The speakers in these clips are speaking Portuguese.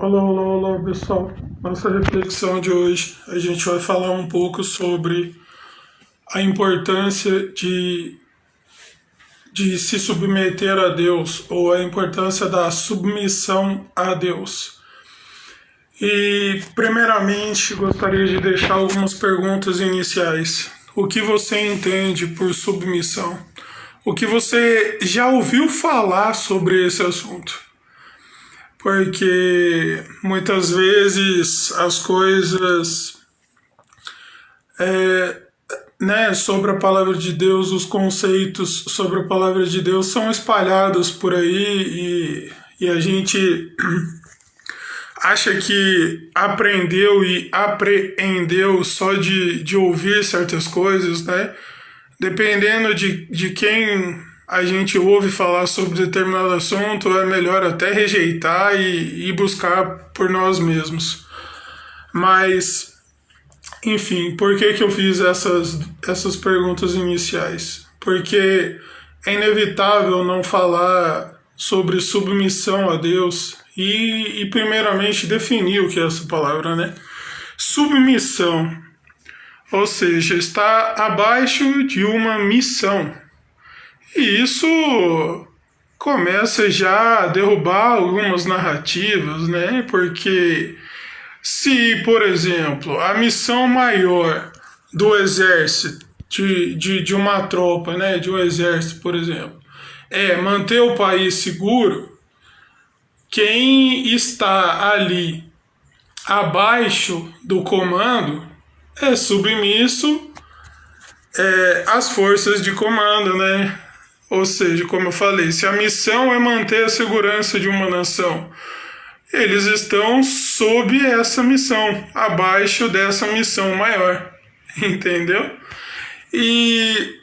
Olá, olá, olá, pessoal. Nossa reflexão de hoje, a gente vai falar um pouco sobre a importância de se submeter a Deus, ou a importância da submissão a Deus. E, primeiramente, gostaria de deixar algumas perguntas iniciais. O que você entende por submissão? O que você já ouviu falar sobre esse assunto? Porque muitas vezes as coisas, sobre a palavra de Deus, os conceitos sobre a palavra de Deus são espalhados por aí e a gente acha que aprendeu e apreendeu só de ouvir certas coisas, né? Dependendo de quem a gente ouve falar sobre determinado assunto, é melhor até rejeitar e buscar por nós mesmos. Mas, enfim, por que eu fiz essas perguntas iniciais? Porque é inevitável não falar sobre submissão a Deus e primeiramente definir o que é essa palavra, né? Submissão, ou seja, está abaixo de uma missão. E isso começa já a derrubar algumas narrativas, né? Porque se, por exemplo, a missão maior do exército, de uma tropa, né? De um exército, por exemplo, é manter o país seguro, quem está ali abaixo do comando é submisso às forças de comando, né? Ou seja, como eu falei, se a missão é manter a segurança de uma nação, eles estão sob essa missão, abaixo dessa missão maior, entendeu? E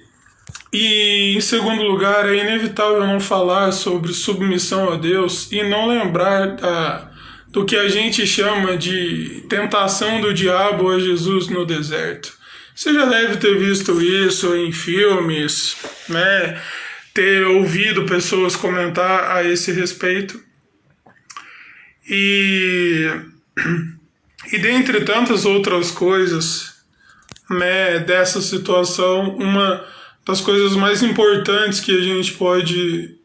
em segundo lugar, é inevitável não falar sobre submissão a Deus e não lembrar do que a gente chama de tentação do diabo a Jesus no deserto. Você já deve ter visto isso em filmes, né? Ter ouvido pessoas comentar a esse respeito. E dentre tantas outras coisas, né, dessa situação, uma das coisas mais importantes que a gente pode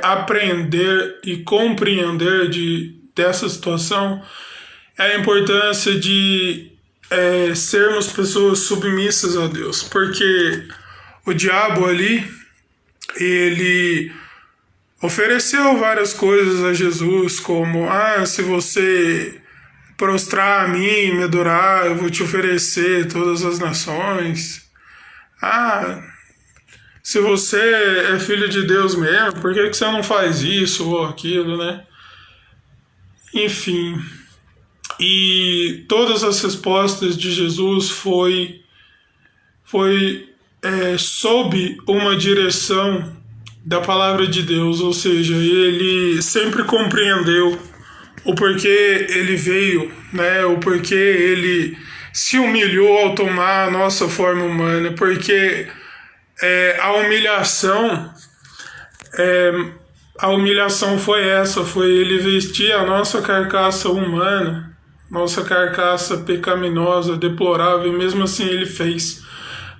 aprender e compreender dessa situação é a importância de sermos pessoas submissas a Deus, porque o diabo ali, ele ofereceu várias coisas a Jesus, como, se você prostrar a mim e me adorar, eu vou te oferecer todas as nações. Se você é filho de Deus mesmo, por que você não faz isso ou aquilo, né? Enfim, e todas as respostas de Jesus foi sob uma direção da palavra de Deus, ou seja, ele sempre compreendeu o porquê ele veio, né? O porquê ele se humilhou ao tomar a nossa forma humana, porque a humilhação foi essa, foi ele vestir a nossa carcaça humana, nossa carcaça pecaminosa, deplorável, e mesmo assim ele fez,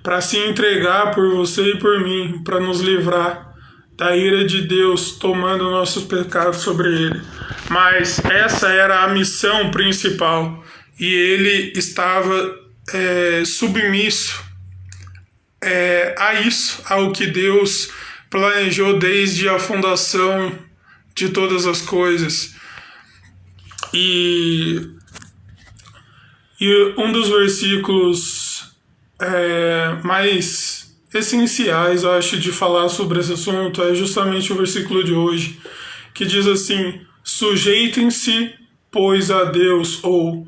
para se entregar por você e por mim, para nos livrar da ira de Deus, tomando nossos pecados sobre ele. Mas essa era a missão principal, e ele estava submisso a isso, ao que Deus planejou desde a fundação de todas as coisas. E um dos versículos mais essenciais, eu acho, de falar sobre esse assunto é justamente o versículo de hoje, que diz assim: sujeitem-se, pois, a Deus, ou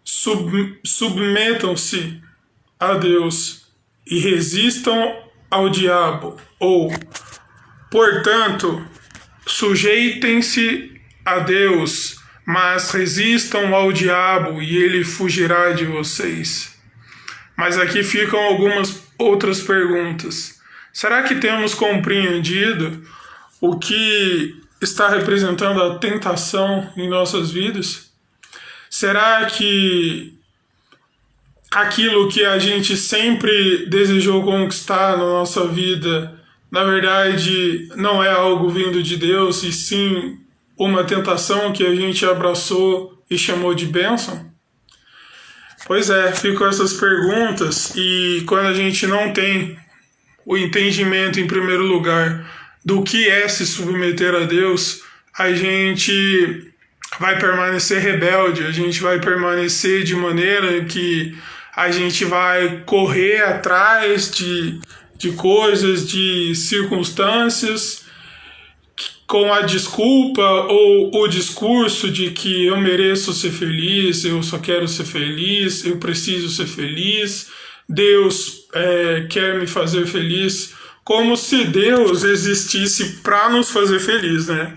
submetam-se a Deus e resistam ao diabo, ou, portanto, sujeitem-se a Deus, mas resistam ao diabo e ele fugirá de vocês. Mas aqui ficam algumas outras perguntas. Será que temos compreendido o que está representando a tentação em nossas vidas? Será que aquilo que a gente sempre desejou conquistar na nossa vida, na verdade, não é algo vindo de Deus, e sim uma tentação que a gente abraçou e chamou de bênção? Pois é, ficam essas perguntas, e quando a gente não tem o entendimento, em primeiro lugar, do que é se submeter a Deus, a gente vai permanecer rebelde, a gente vai permanecer de maneira que a gente vai correr atrás de coisas, de circunstâncias, com a desculpa ou o discurso de que eu mereço ser feliz, eu só quero ser feliz, eu preciso ser feliz, Deus quer me fazer feliz, como se Deus existisse para nos fazer feliz, né?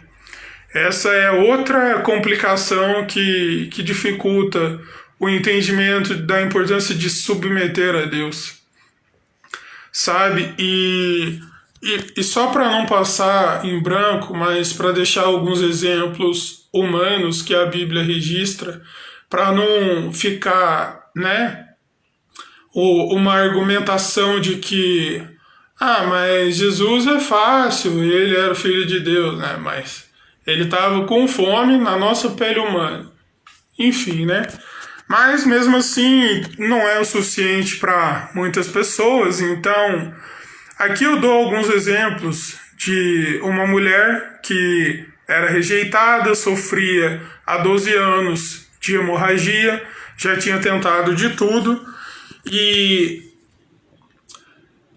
Essa é outra complicação que dificulta o entendimento da importância de submeter a Deus, sabe? E só para não passar em branco, mas para deixar alguns exemplos humanos que a Bíblia registra, para não ficar, né, uma argumentação de que, mas Jesus é fácil, ele era o Filho de Deus, né? Mas ele estava com fome na nossa pele humana. Enfim, né? Mas mesmo assim não é o suficiente para muitas pessoas. Então, aqui eu dou alguns exemplos de uma mulher que era rejeitada, sofria há 12 anos de hemorragia, já tinha tentado de tudo e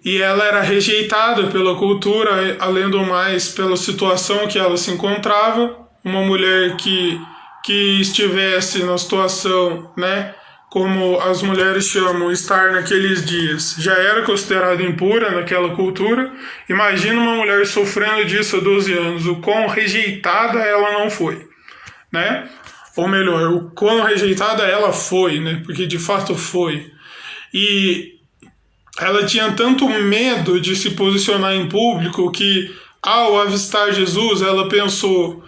ela era rejeitada pela cultura, além do mais pela situação que ela se encontrava. Uma mulher que estivesse na situação, né, como as mulheres chamam, estar naqueles dias, já era considerada impura naquela cultura. Imagina uma mulher sofrendo disso há 12 anos, o quão rejeitada ela não foi, né? Ou melhor, o quão rejeitada ela foi, né? Porque de fato foi. E ela tinha tanto medo de se posicionar em público que, ao avistar Jesus, ela pensou: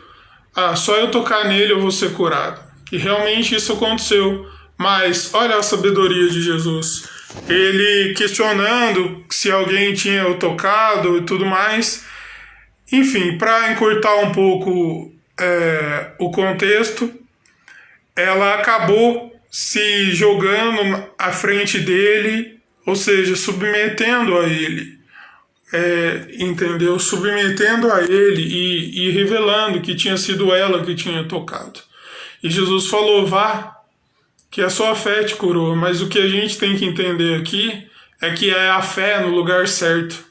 só eu tocar nele eu vou ser curado. E realmente isso aconteceu. Mas olha a sabedoria de Jesus. Ele questionando se alguém tinha o tocado e tudo mais. Enfim, para encurtar um pouco o contexto, ela acabou se jogando à frente dele, ou seja, submetendo a ele. Entendeu? Submetendo a ele e revelando que tinha sido ela que tinha tocado. E Jesus falou: vá, que a sua fé te curou. Mas o que a gente tem que entender aqui é que é a fé no lugar certo.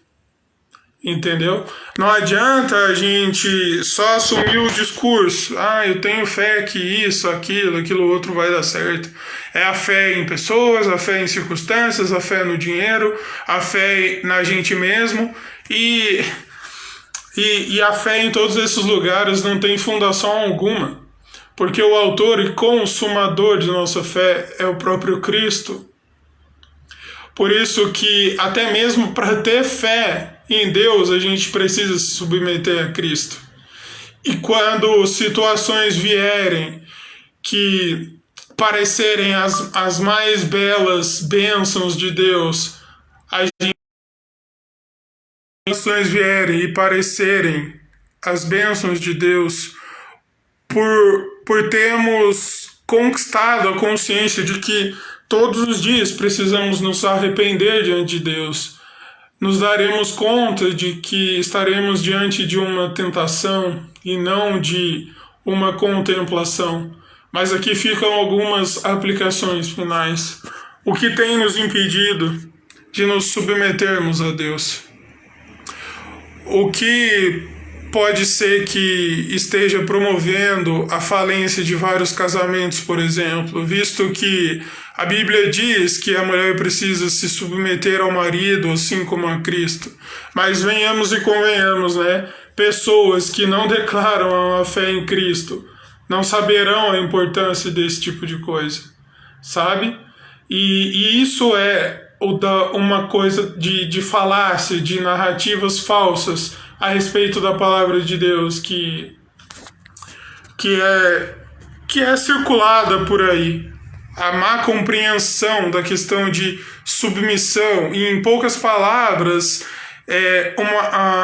Entendeu? Não adianta a gente só assumir o discurso: eu tenho fé que isso, aquilo outro vai dar certo. É a fé em pessoas, a fé em circunstâncias, a fé no dinheiro, a fé na gente mesmo, e a fé em todos esses lugares não tem fundação alguma, porque o autor e consumador de nossa fé é o próprio Cristo. Por isso que até mesmo para ter fé em Deus, a gente precisa se submeter a Cristo. E quando situações vierem que parecerem as mais belas bênçãos de Deus, situações vierem e parecerem as bênçãos de Deus, por termos conquistado a consciência de que todos os dias precisamos nos arrepender diante de Deus, nos daremos conta de que estaremos diante de uma tentação e não de uma contemplação. Mas aqui ficam algumas aplicações finais. O que tem nos impedido de nos submetermos a Deus? O que pode ser que esteja promovendo a falência de vários casamentos, por exemplo, visto que a Bíblia diz que a mulher precisa se submeter ao marido, assim como a Cristo. Mas venhamos e convenhamos, né? Pessoas que não declaram a fé em Cristo não saberão a importância desse tipo de coisa, sabe? E isso é uma coisa de falácia, de narrativas falsas a respeito da palavra de Deus, que que é circulada por aí. A má compreensão da questão de submissão, e em poucas palavras,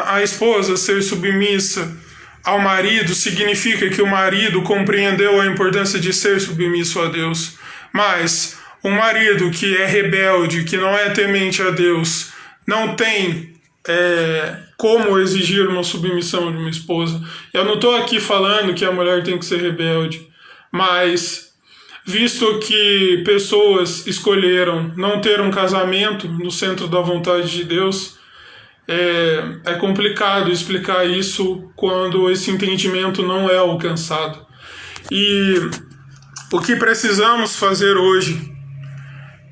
a esposa ser submissa ao marido significa que o marido compreendeu a importância de ser submisso a Deus. Mas um marido que é rebelde, que não é temente a Deus, não tem como exigir uma submissão de uma esposa. Eu não estou aqui falando que a mulher tem que ser rebelde, mas visto que pessoas escolheram não ter um casamento no centro da vontade de Deus, é complicado explicar isso quando esse entendimento não é alcançado. E o que precisamos fazer hoje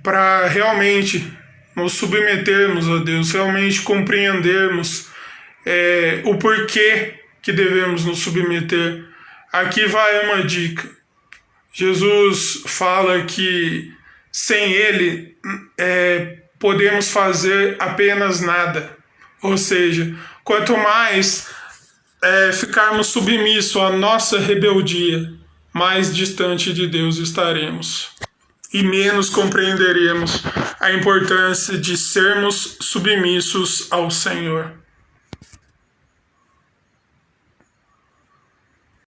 para realmente nos submetermos a Deus, realmente compreendermos o porquê que devemos nos submeter. Aqui vai uma dica. Jesus fala que sem Ele podemos fazer apenas nada. Ou seja, quanto mais ficarmos submissos à nossa rebeldia, mais distante de Deus estaremos. E menos compreenderemos a importância de sermos submissos ao Senhor.